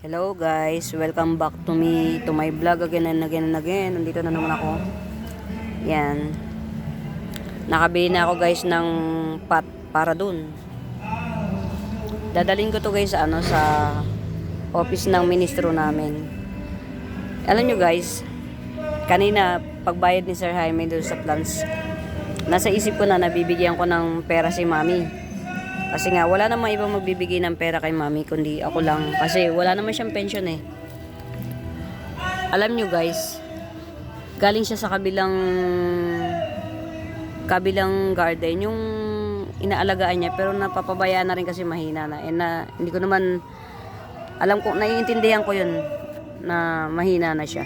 Hello guys, welcome back to me, to my vlog again and again and again. Nandito na naman ako. Yan. Nakabili na ako guys ng pot para dun. Dadalhin ko to guys sa office ng ministro namin. Alam nyo guys, kanina pagbayad ni Sir Jaime doon sa plants, nasa isip ko na nabibigyan ko ng pera si Mami. Kasi nga, wala namang ibang magbibigay ng pera kay Mami, kundi ako lang. Kasi wala naman siyang pension eh. Alam nyo guys, galing siya sa kabilang garden, yung inaalagaan niya, pero napapabayaan na rin kasi mahina na. Hindi ko naman, alam ko, naiintindihan ko yun, na mahina na siya.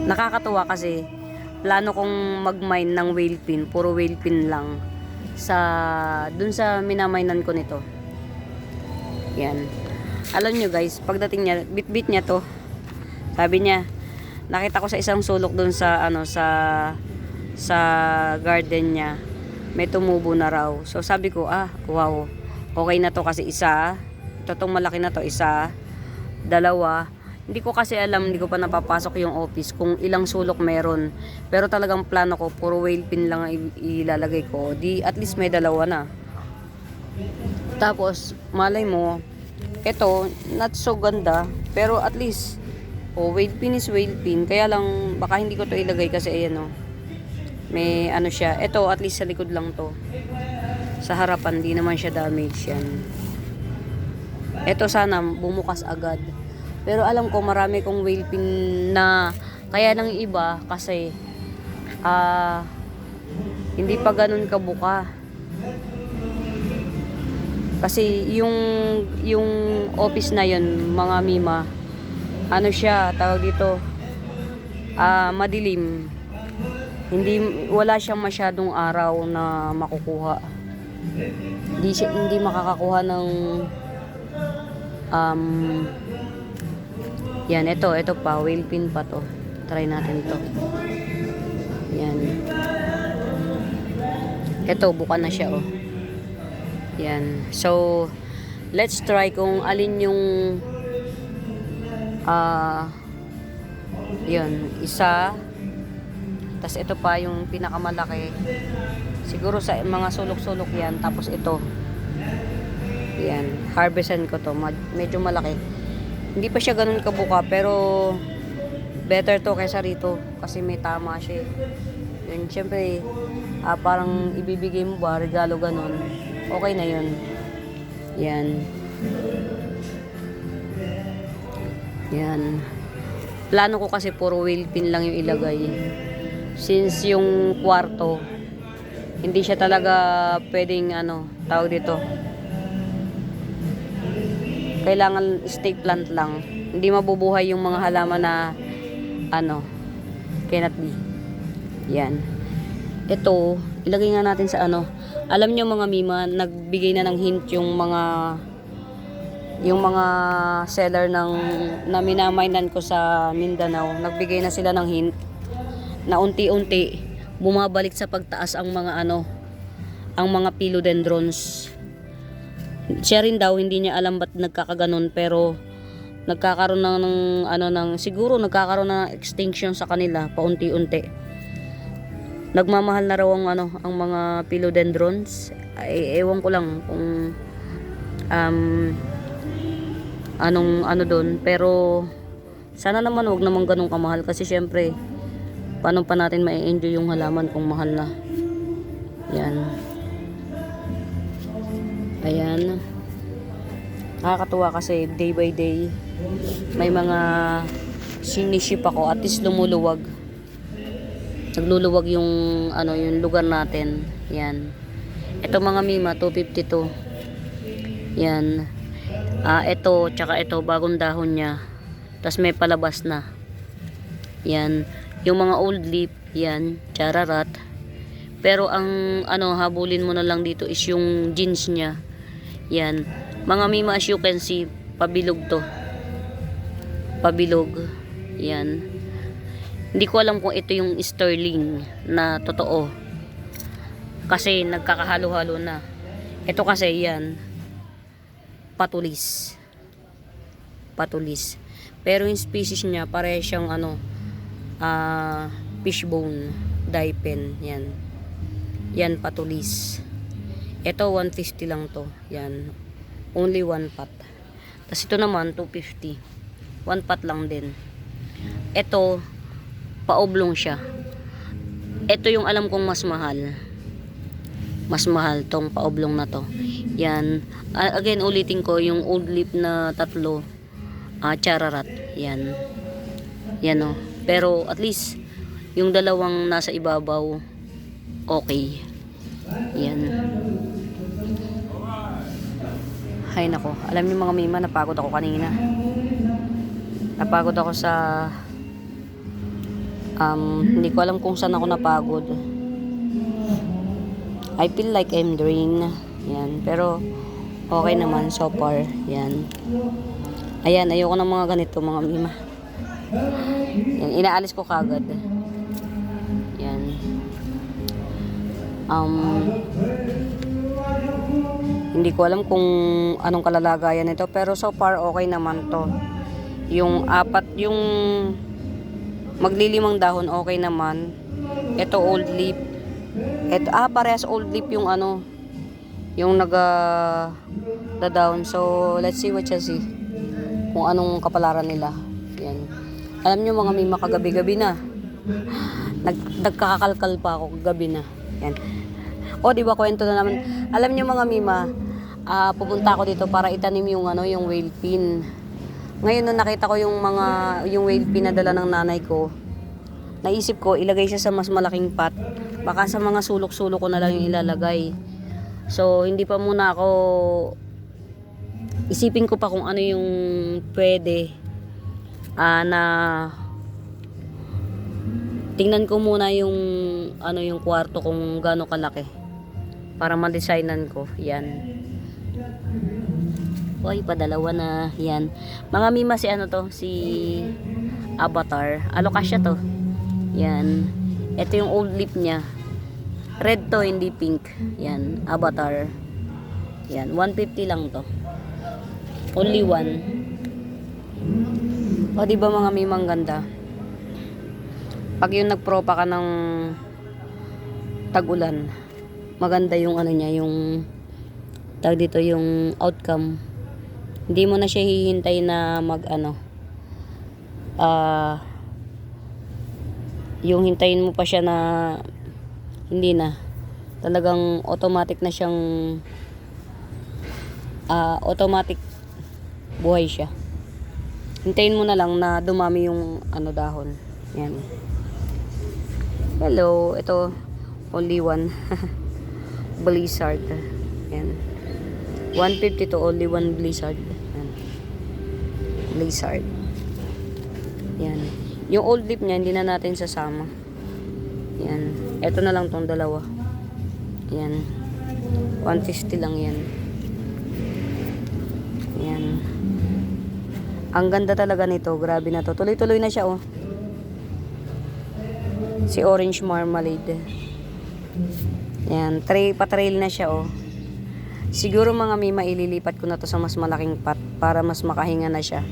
Nakakatuwa kasi, plano kong mag-mine ng whale pin, puro whale pin lang. Dun sa minamainan ko nito. Yan. Alam nyo guys, pagdating niya, bit niya to. Sabi niya, nakita ko sa isang sulok dun sa garden niya, may tumubo na raw. So sabi ko, wow. Okay na to kasi isa. Totong malaki na to, isa, dalawa. Hindi ko kasi alam, hindi ko pa napapasok yung office kung ilang sulok meron. Pero talagang plano ko, puro whale pin lang ilalagay ko. Di at least may dalawa na. Tapos, malay mo, ito, not so ganda. Pero at least, whale pin is whale pin. Kaya lang, baka hindi ko to ilagay kasi ayan may siya. Ito, at least sa likod lang to. Sa harapan, di naman siya damage yan. Ito sana, bumukas agad. Pero alam ko marami kong whale pin na kaya ng iba kasi hindi pa ganun kabuka. Kasi yung office na yun, mga mima, siya, tawag dito, madilim. Wala siyang masyadong araw na makukuha. Hindi makakakuha ng yan, ito pa, whale pin pa to. Try natin to. Yan. Ito, buka na siya, Yan. So, let's try kung alin yung yun, isa. Tas ito pa yung pinakamalaki. Siguro sa mga sulok-sulok yan. Tapos ito. Yan. Harvestan ko to. Medyo malaki. Hindi pa siya ganun kabuka, pero better to kaysa rito kasi may tama siya. Yun, syempre, parang ibibigay mo ba, regalo ganun. Okay na yun. Yan. Yan. Plano ko kasi puro whale pin lang yung ilagay. Since yung kwarto, hindi siya talaga pwedeng tawag dito. Kailangan stake plant lang. Hindi mabubuhay yung mga halaman na cannot be. Yan. Ito, ilagay nga natin sa Alam nyo mga mima, nagbigay na ng hint yung mga seller na minamainan ko sa Mindanao. Nagbigay na sila ng hint na unti-unti bumabalik sa pagtaas ang mga ang mga philodendrons. Siya rin daw, hindi niya alam ba't nagkakaganon, pero nagkakaroon siguro nagkakaroon ng extinction sa kanila paunti-unti. Nagmamahal na raw ang mga philodendrons. Ewan ko lang kung doon, pero sana naman wag naman ganun kamahal kasi syempre paano pa natin ma-enjoy yung halaman kung mahal na. Yan. Ayan. Nakakatuwa kasi day by day may mga siniship ako, at least lumuluwag. Nagluluwag yung yung lugar natin. Yan. Ito mga mima, 252. Yan. Ito, tsaka ito, bagong dahon niya. Tas may palabas na. Yan. Yung mga old leaf, yan, chararat. Pero ang habulin mo na lang dito is yung jeans niya. Yan. Mga mima, as you can see, pabilog to. Pabilog. Yan. Hindi ko alam kung ito yung sterling na totoo. Kasi nagkakahalo-halo na. Ito kasi yan. Patulis. patulis. Pero yung species niya, pare siyang fishbone, daipen. Yan. Yan, patulis. Ito, 150 lang to. Yan. Only one pot. Tapos ito naman, 250. One pot lang din. Ito, paoblong siya. Ito yung alam kong mas mahal. Mas mahal tong paoblong na to. Yan. Again, ulitin ko, yung old leaf na tatlo, chararat. Yan. Yan o. Pero at least, yung dalawang nasa ibabaw, okay. Yan. Hay nako. Alam niyo mga mima, napagod ako kanina. Napagod ako sa hindi ko alam kung saan ako napagod. I feel like I'm drained. Yan. Pero okay naman so far. Yan. Ayan, ayoko ng mga ganito mga mima. Yan, inaalis ko kagad. Yan. Hindi ko alam kung anong kalalagayan nito, pero so far okay naman to. Yung maglilimang dahon okay naman. Ito old leaf. Ito parehas old leaf yung yung down. So let's see what you see. Kung anong kapalaran nila. Yan. Alam nyo mga mima, kagabi-gabi na. Nagkakakalkal pa ako kagabi na. Yan. O di ba kwento na naman. Alam nyo mga mima, pupunta ako dito para itanim yung yung whale pin. Ngayon nung nakita ko yung whale pin na dala ng nanay ko, naisip ko ilagay siya sa mas malaking pot. Baka sa mga sulok-sulok ko na lang yung ilalagay. So hindi pa muna ako, isipin ko pa kung ano yung pwede na tingnan ko muna yung yung kwarto kung gaano kalaki para ma-designan ko. Yan. Hoy, padalawa na. Yan. Mga mima si si Avatar. Alocasia to. Yan. Ito yung old leaf niya. Red to, hindi pink. Yan. Avatar. Yan. 150 lang to. Only one. O, diba mga mimang ganda? Pag yung nagpropa ka ng tag-ulan, maganda yung niya, yung tag dito, yung outcome. Hindi mo na siya hihintay na yung hintayin mo pa siya na hindi na. Talagang automatic na siyang automatic buhay siya. Hintayin mo na lang na dumami yung dahon. Yan. Hello, ito only one. Blizzard. Yan. 150 to only one blizzard. Yan. Blizzard. Yan. Yung old leaf niya hindi na natin sasama. Yan. Ito na lang tong dalawa. Yan. 150 lang yan. Yan. Ang ganda talaga nito. Grabe na to. Tuloy-tuloy na siya oh. Si Orange Marmalade. Yan. Patrail na siya oh. Siguro mga mima ililipat ko na to sa mas malaking pot para mas makahinga na siya.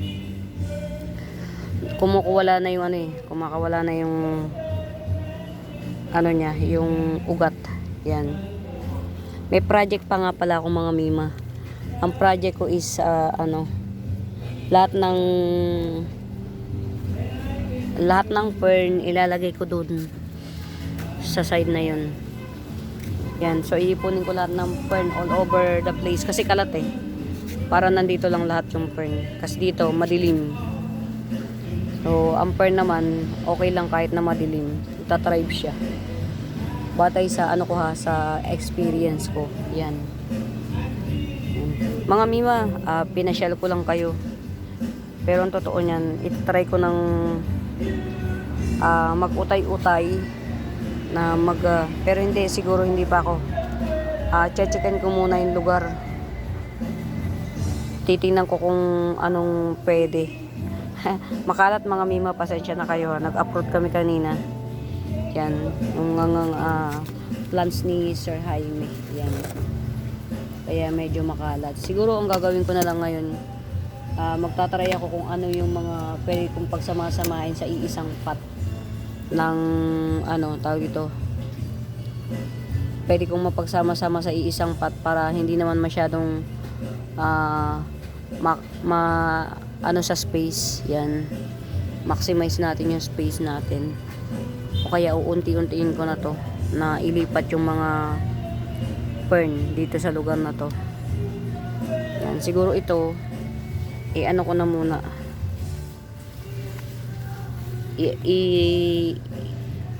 Kumukuwala na yung kumakawala na yung niya, yung ugat. Yan. May project pa nga pala ako mga mima. Ang project ko is lahat ng fern ilalagay ko doon sa side na yun. Yan, so iipunin ko lahat ng fern all over the place kasi kalat para nandito lang lahat yung fern kasi dito madilim. So ang fern naman okay lang kahit na madilim, itatribe siya batay sa sa experience ko. Yan. Mga mima, pinasyal ko lang kayo. Pero ang totoo niyan, itry ko ng mag-utay-utay na pero hindi, siguro hindi pa ako. Checkin ko muna yung lugar. Titingnan ko kung anong pwede. Makalat mga mima, pasensya na kayo. Nag-upload kami kanina. Yan, yung plants ni Sir Jaime. Yan. Kaya medyo makalat. Siguro ang gagawin ko na lang ngayon, magtatry ako kung ano yung mga pwede kong pagsama-samahin sa iisang pot ng ano tawag ito, pwede kong mapagsama-sama sa iisang pot para hindi naman masyadong ano sa space. Yan, maximize natin yung space natin, o kaya uunti-untiin ko na to na ilipat yung mga fern dito sa lugar na to. Yan, siguro ito ano ko na muna,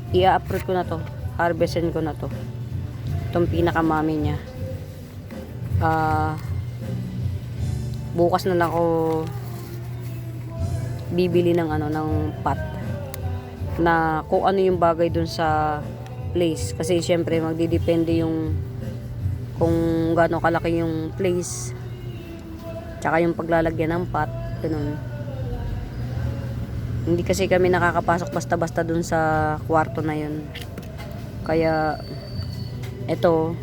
i-uproot ko na to, harvestin ko na to, itong pinakamami niya. Bukas na lang ako bibili ng ano, ng pot na kung ano yung bagay dun sa place, kasi syempre magdidepende yung kung gaano kalaki yung place tsaka yung paglalagyan ng pot, ganun. Hindi kasi kami nakakapasok basta-basta dun sa kwarto na yun, kaya ito,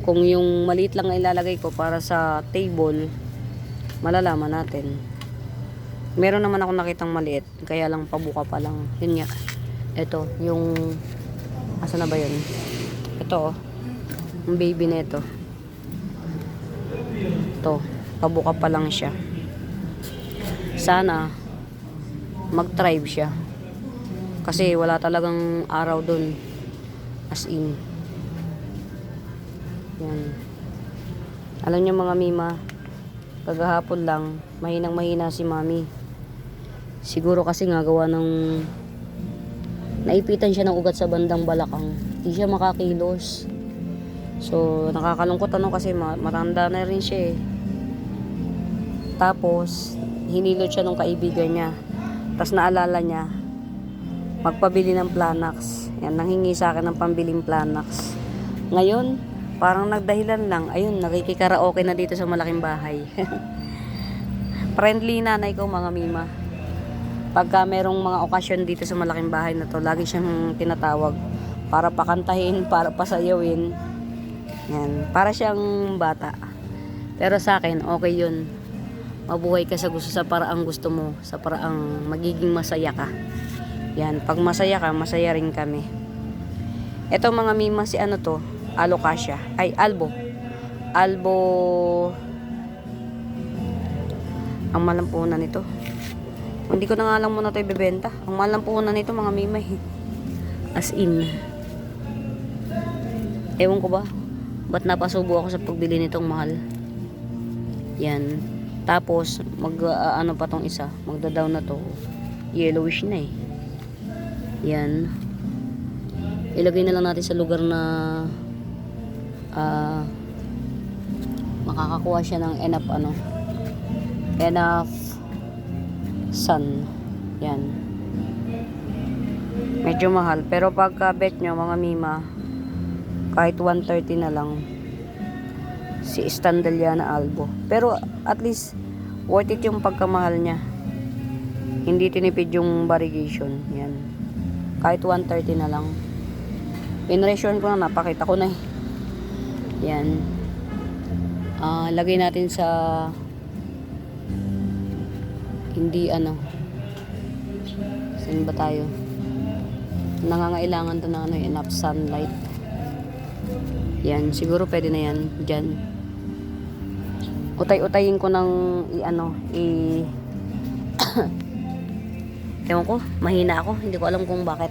kung yung maliit lang na ilalagay ko para sa table, malalaman natin. Meron naman ako nakitang maliit, kaya lang pabuka pa lang. Yun nga, ito yung asa na ba yun, ito yung baby na ito, pabuka pa lang siya. Sana mag-thrive siya kasi wala talagang araw dun, as in. Yan, alam niyo mga mima, kagahapon lang mahinang mahina si mami, siguro kasi nga gawa ng naipitan siya ng ugat sa bandang balakang, hindi siya makakilos. So nakakalungkot ano, kasi matanda na rin siya eh. Tapos hinilot siya ng kaibigan niya, tapos naalala niya magpabili ng Planax. Yan, nanghingi sa akin ng pambiling Planax. Ngayon parang nagdahilan lang, ayun, nakikikaraoke na dito sa malaking bahay. Friendly nanay ko mga mima, pagka merong mga okasyon dito sa malaking bahay na to, lagi siyang tinatawag para pakantahin, para pasayawin. Yan, para siyang bata. Pero sa akin okay yun, mabuhay ka sa gusto, sa paraang gusto mo, sa paraang magiging masaya ka. Yan, pag masaya ka, masaya rin kami. Ito mga mima, si ano to, Alocasia, ay Albo ang malampunan nito. Hindi ko na nga lang muna ito ibebenta. Ang malampunan nito mga mimay, as in, ewan ko ba ba't napasubo ako sa pagbili nitong mahal. Yan, tapos ano pa tong isa, magda-down na to, yellowish na eh. Yan, ilagay na lang natin sa lugar na makakakuha siya ng enough sun. Yan, medyo mahal, pero pagka bet nyo mga mima, kahit 130 na lang si Standeliana Albo, pero at least worth it yung pagkamahal niya, hindi tinipid yung variegation. Yan, kahit 130 na lang. Pinresyon ko na, napakita ko na eh. Yan, lagay natin sa hindi saan ba tayo, nangangailangan to ng enough sunlight. Yan, siguro pwede na yan dyan. Utay-utayin ko ng ewan ko, mahina ako, hindi ko alam kung bakit.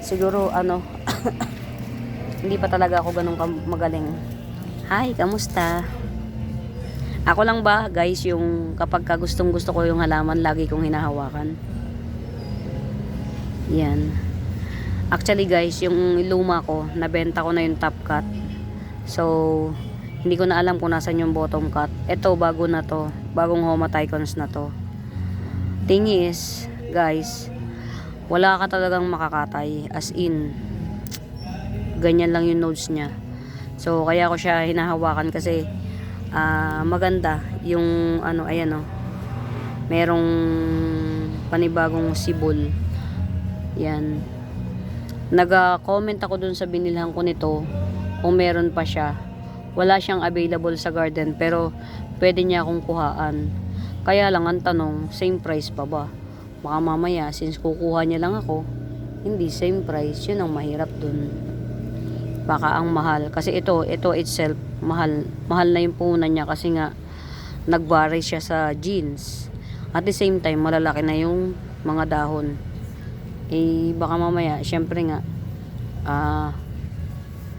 Siguro hindi pa talaga ako ganun magaling. Hi, kamusta? Ako lang ba guys yung kapag gustong gusto ko yung halaman, lagi kong hinahawakan. Yan, actually guys, yung luma ko, nabenta ko na yung top cut, so hindi ko na alam kung nasan yung bottom cut. Ito bago na to, bagong Homaticons na to. Thing is guys, wala ka talagang makakatay, as in ganyan lang yung nodes niya. So kaya ko siya hinahawakan kasi maganda yung ayan merong panibagong sibol. Yan, nag-comment ako dun sa binilhan ko nito kung meron pa siya. Wala siyang available sa garden, pero pwede niya akong kuhaan. Kaya lang ang tanong, same price pa ba? Baka mamaya, since kukuha niya lang ako, hindi same price. Yun ang mahirap dun. Baka ang mahal. Kasi ito itself, mahal. Mahal na yung puhunan niya kasi nga, nag-vary siya sa jeans. At the same time, malalaki na yung mga dahon. Eh, baka mamaya, syempre nga,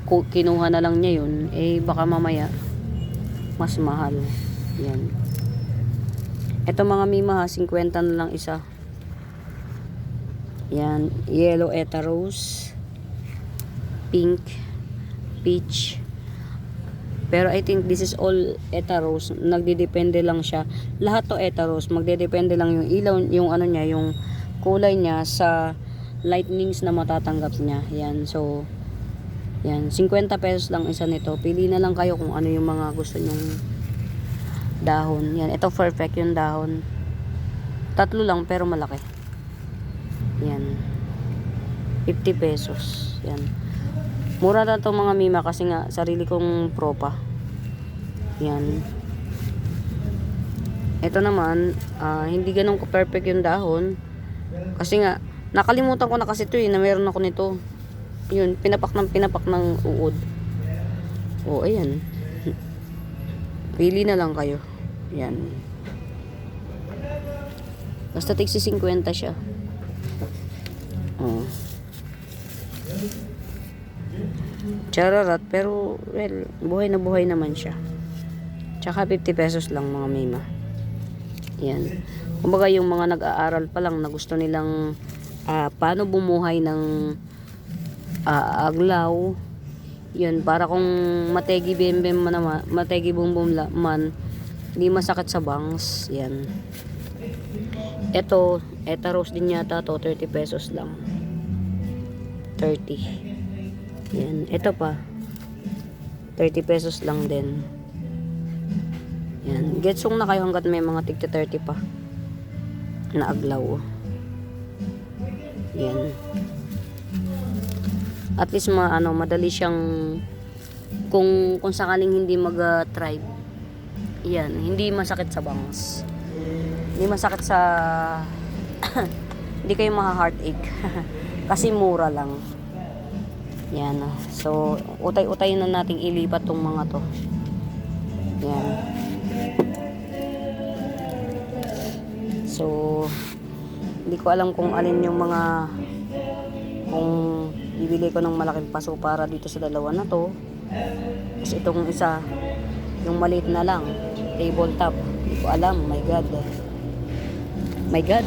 kinuha na lang niya yun, eh, baka mamaya, mas mahal. Yan. Ito mga mima, 50 na lang isa. Yan, yellow eta rose, pink, peach. Pero I think this is all eta rose. Nagdedepende lang siya. Lahat to eta rose. Magdedepende lang yung ilaw, yung ano niya, yung kulay niya sa lightnings na matatanggap niya. Yan. So, yan. 50 pesos lang isa nito. Pili na lang kayo kung ano yung mga gusto nyong dahon. Yan. Ito perfect yung dahon. 3 lang pero malaki. Yan. 50 pesos. Yan. Mura na to mga mima kasi nga sarili kong propa. Yan. Ito naman, hindi ganun perfect yung dahon. Kasi nga, nakalimutan ko na kasi ito na meron ako nito. Yun, pinapak ng uod. O, ayan. Pili na lang kayo. Yan. Basta tigsi 50 siya. Oh. Chararat, pero well, buhay na buhay naman siya. Tsaka 50 pesos lang mga mima. Yan. Kumbaga yung mga nag-aaral pa lang na gusto nilang paano bumuhay ng aglaw. Yun, para kung mategi bembem man naman, mategi bumbum man, hindi masakit sa bangs. Yan. Ito, eta rose din yata to, 30 pesos lang. 30. Yan, ito pa 30 pesos lang din. Yan, getsong na kayo hanggat may mga tigta 30 pa na aglaw. Yan. At least madali siyang kung sakaling hindi mag-tribe. Yan, hindi masakit sa bangs. Hindi masakit sa hindi kayo ma-heartache kasi mura lang. Yan. So, utay-utay na nating ilipat tong mga to. Yan. So, hindi ko alam kung alin yung mga kung bibili ko ng malaking paso para dito sa dalawa na to. Kasi itong isa, yung maliit na lang, table top. Hindi ko alam. My God. My God.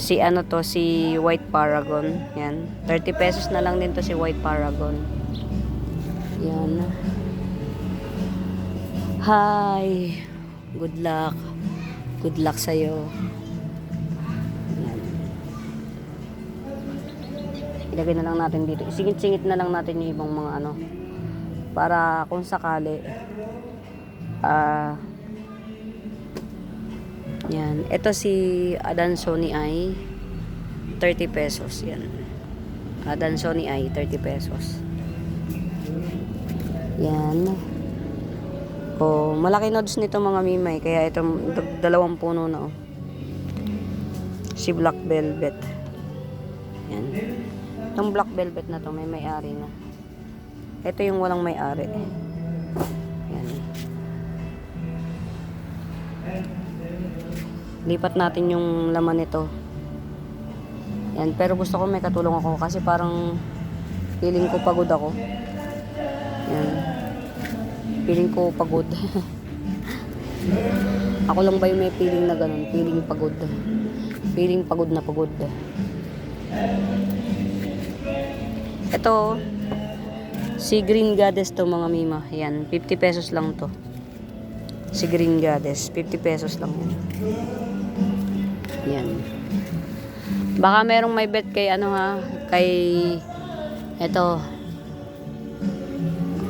Si si White Paragon. Yan. 30 pesos na lang din to si White Paragon. Yan. Hi. Good luck. Good luck sa'yo. Yan. Ilagay na lang natin dito. Isingit-singit na lang natin yung ibang mga para kung sakali yan. Ito si Adansonii ay 30 pesos. Yan. Adansonii ay 30 pesos. Yan. Oh, malaki nodes nito mga mimay. Kaya itong 2 puno na Si Black Velvet. Yan. Itong Black Velvet na to may may-ari na. Ito yung walang may-ari. Yan. Lipat natin yung laman nito. Yan, pero gusto ko may katulong ako kasi parang feeling ko pagod ako. Yan. Feeling ko pagod. Ako lang ba yung may feeling na ganun? Feeling pagod. Feeling pagod na pagod. Ito, si Green Goddess to mga mima. Yan, 50 pesos lang to. Si Green Goddess, 50 pesos lang yan. Yan. Baka merong may bet kay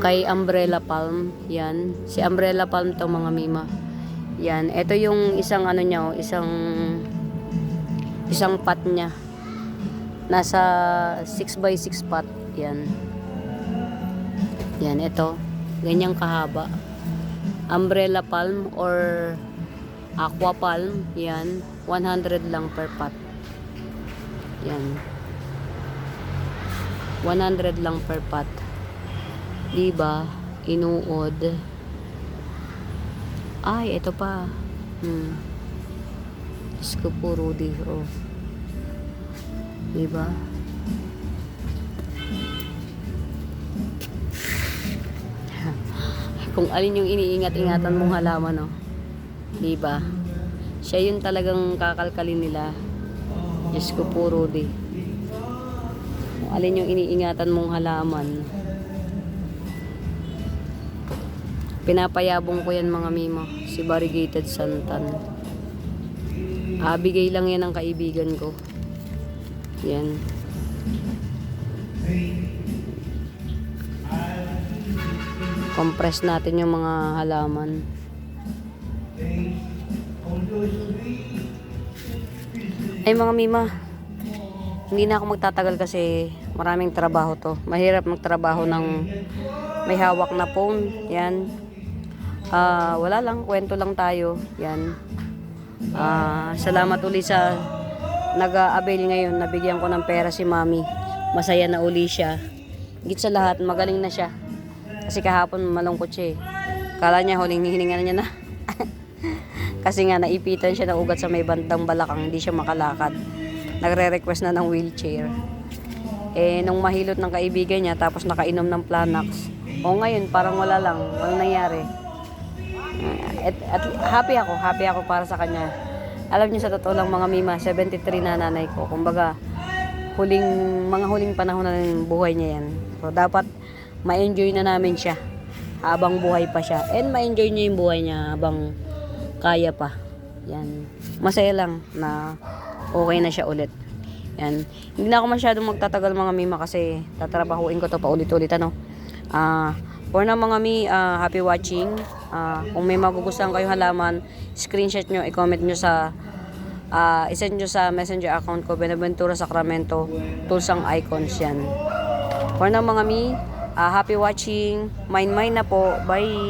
kay Umbrella Palm. Yan. Si Umbrella Palm to mga mima. Yan. Ito yung isang niya, isang pot niya. Nasa 6x6 pot. Yan. Yan, ito. Ganyang kahaba. Umbrella palm or aqua palm, yan, 100 lang per pot. Yan. 100 lang per pot. Diba? Inuod. Ay, ito pa. Diyos ko po, Rudy. Oh. Diba? Kung alin yung iniingat-ingatan mong halaman, oh. Diba? Siya yun talagang kakalkalin nila. Diyos ko po, Rudy. Kung alin yung iniingatan mong halaman. Pinapayabong ko yan, mga mimo. Si Variegated Santan. Bigay lang yan ng kaibigan ko. Yan. Compress natin yung mga halaman. Ay, mga mima, hindi na ako magtatagal kasi maraming trabaho to. Mahirap magtrabaho ng may hawak na phone. Yan. Wala lang, kwento lang tayo. Yan. Salamat uli sa nag-a-avail ngayon. Nabigyan ko ng pera si mami. Masaya na uli siya. Higit sa lahat, magaling na siya. Kasi kahapon malungkot siya eh. Kala niya huling hininga na niya na. Kasi nga naipitan siya ng ugat sa may bandang balakang, hindi siya makalakad. Nagre-request na ng wheelchair. Nung mahilot ng kaibigan niya, tapos nakainom ng Planax. Ngayon parang wala lang, walang nangyari. At happy ako para sa kanya. Alam niyo, sa totoo lang, mga mima, 73 na nanay ko. Kumbaga, mga huling panahon na ng buhay niya yan. So dapat ma-enjoy na namin siya habang buhay pa siya. And ma-enjoy niya yung buhay niya habang kaya pa. Yan. Masaya lang na okay na siya ulit. Yan. Hindi na ako masyadong magtatagal, mga mima, kasi tatrabahuin ko to paulit-ulit, ano. For na, mga mi, happy watching. Kung may magugustuhan kayo halaman, screenshot nyo, i-comment nyo sa isend nyo sa messenger account ko, Benaventura Sacramento, tools ang icons yan. For na, mga mi, happy watching. Mine na po. Bye.